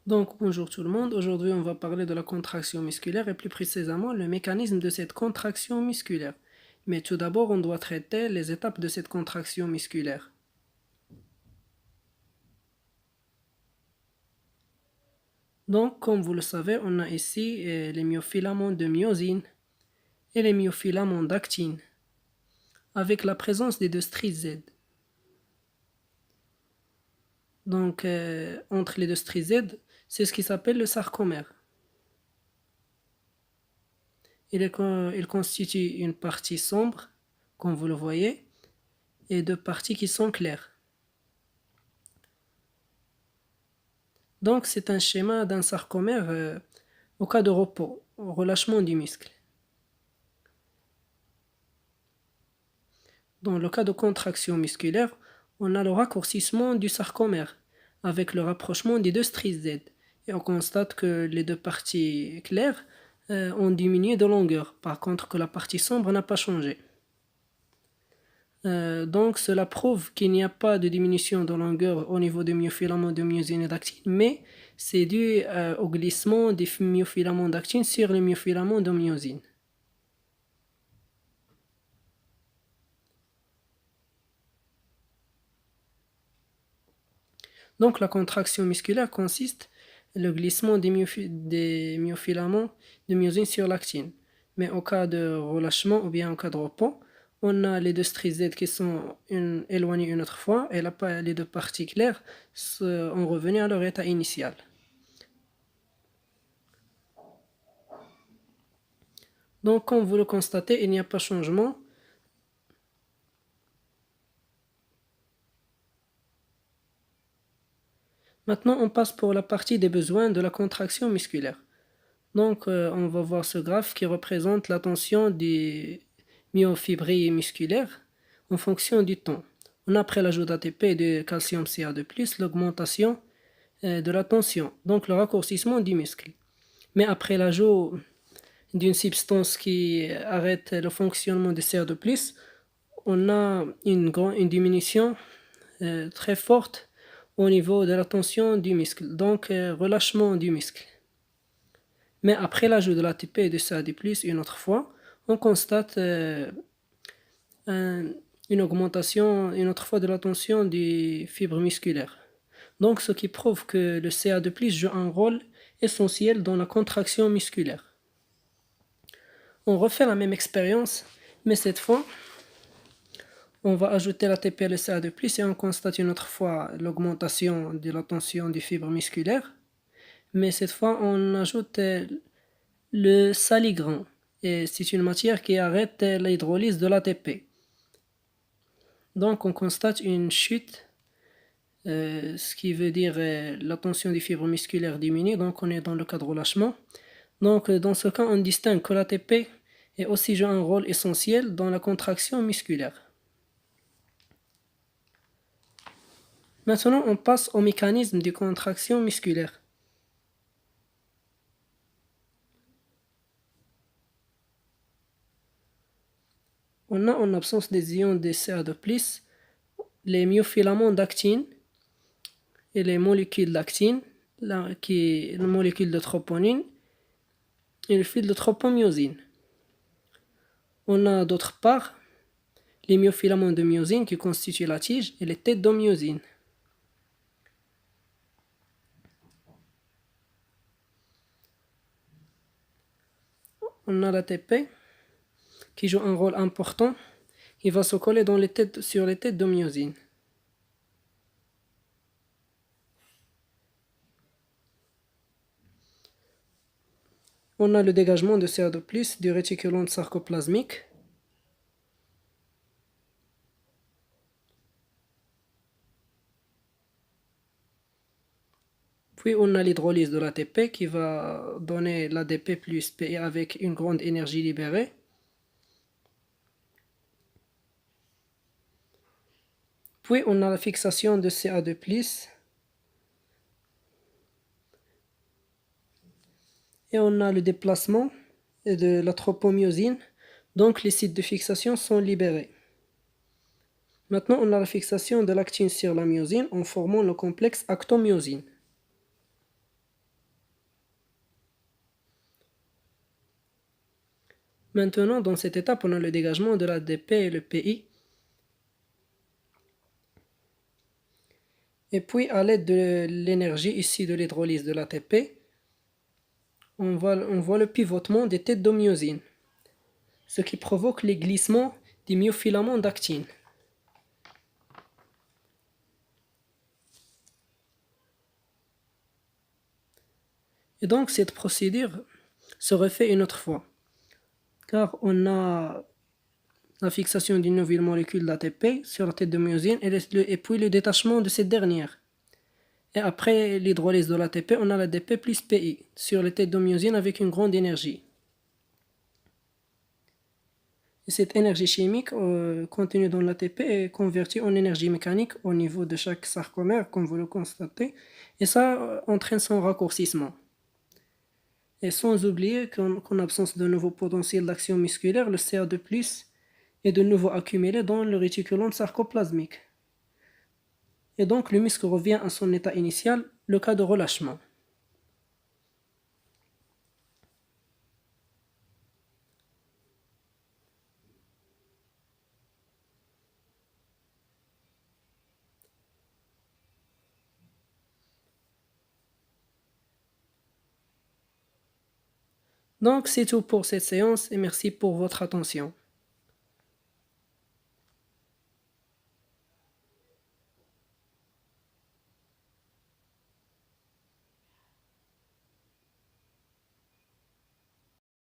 Donc, bonjour tout le monde. Aujourd'hui, on va parler de la contraction musculaire et plus précisément le mécanisme de cette contraction musculaire. Mais tout d'abord, on doit traiter les étapes de cette contraction musculaire. Donc, comme vous le savez, on a ici les myofilaments de myosine et les myofilaments d'actine, avec la présence des deux stries Z. Donc, entre les deux stries Z, c'est ce qui s'appelle le sarcomère. Il constitue une partie sombre, comme vous le voyez, et deux parties qui sont claires. Donc, c'est un schéma d'un sarcomère au cas de repos, au relâchement du muscle. Dans le cas de contraction musculaire, on a le raccourcissement du sarcomère avec le rapprochement des deux stries Z. Et on constate que les deux parties claires ont diminué de longueur, par contre que la partie sombre n'a pas changé. Donc cela prouve qu'il n'y a pas de diminution de longueur au niveau des myofilaments de myosine et d'actine, mais c'est dû au glissement des myofilaments d'actine sur les myofilaments de myosine. Donc la contraction musculaire consiste le glissement des myofilaments de myosine sur l'actine. Mais au cas de relâchement ou bien au cas de repos, on a les deux stries Z qui sont éloignées une autre fois et les deux parties claires sont revenues à leur état initial. Donc comme vous le constatez, il n'y a pas de changement. Maintenant, on passe pour la partie des besoins de la contraction musculaire. Donc, on va voir ce graphe qui représente la tension des myofibrilles musculaires en fonction du temps. On a après l'ajout d'ATP et de calcium Ca2+, l'augmentation de la tension, donc le raccourcissement du muscle. Mais après l'ajout d'une substance qui arrête le fonctionnement de Ca2+, on a une diminution très forte au niveau de la tension du muscle, donc relâchement du muscle. Mais après l'ajout de l'ATP et de CAD+, une autre fois, on constate une augmentation une autre fois de la tension des fibres musculaires. Donc ce qui prouve que le CA2+ joue un rôle essentiel dans la contraction musculaire. On refait la même expérience, mais cette fois, on va ajouter l'ATP et le CA2+, et on constate une autre fois l'augmentation de la tension des fibres musculaires. Mais cette fois, on ajoute le saligrin. Et c'est une matière qui arrête l'hydrolyse de l'ATP. Donc on constate une chute, ce qui veut dire la tension des fibres musculaires diminue, donc on est dans le cas de relâchement. Donc dans ce cas, on distingue que l'ATP est aussi joue un rôle essentiel dans la contraction musculaire. Maintenant, on passe au mécanisme de contraction musculaire. On a en absence des ions de Ca2+, les myofilaments d'actine et les molécules d'actine, qui est la molécule de troponine et le fil de tropomyosine. On a d'autre part les myofilaments de myosine qui constituent la tige et les têtes de myosine. On a l'ATP qui joue un rôle important. Il va se coller sur les têtes de myosine. On a le dégagement de CA2+, du réticulum sarcoplasmique. Puis on a l'hydrolyse de l'ATP qui va donner l'ADP plus P avec une grande énergie libérée. Puis on a la fixation de Ca2+. Et on a le déplacement de la tropomyosine. Donc les sites de fixation sont libérés. Maintenant on a la fixation de l'actine sur la myosine en formant le complexe actomyosine. Maintenant, dans cette étape, on a le dégagement de l'ADP et le PI. Et puis, à l'aide de l'énergie ici de l'hydrolyse de l'ATP, on voit le pivotement des têtes d'homéosine, ce qui provoque les glissements des myofilaments d'actine. Et donc, cette procédure se refait une autre fois, car on a la fixation d'une nouvelle molécule d'ATP sur la tête de myosine et puis le détachement de cette dernière. Et après l'hydrolyse de l'ATP, on a l'ADP plus PI sur les têtes de myosine avec une grande énergie. Et cette énergie chimique contenue dans l'ATP est convertie en énergie mécanique au niveau de chaque sarcomère, comme vous le constatez, et ça entraîne son raccourcissement. Et sans oublier qu'en absence de nouveau potentiel d'action musculaire, le CA2+, est de nouveau accumulé dans le réticulum sarcoplasmique. Et donc le muscle revient à son état initial, le cas de relâchement. Donc c'est tout pour cette séance et merci pour votre attention.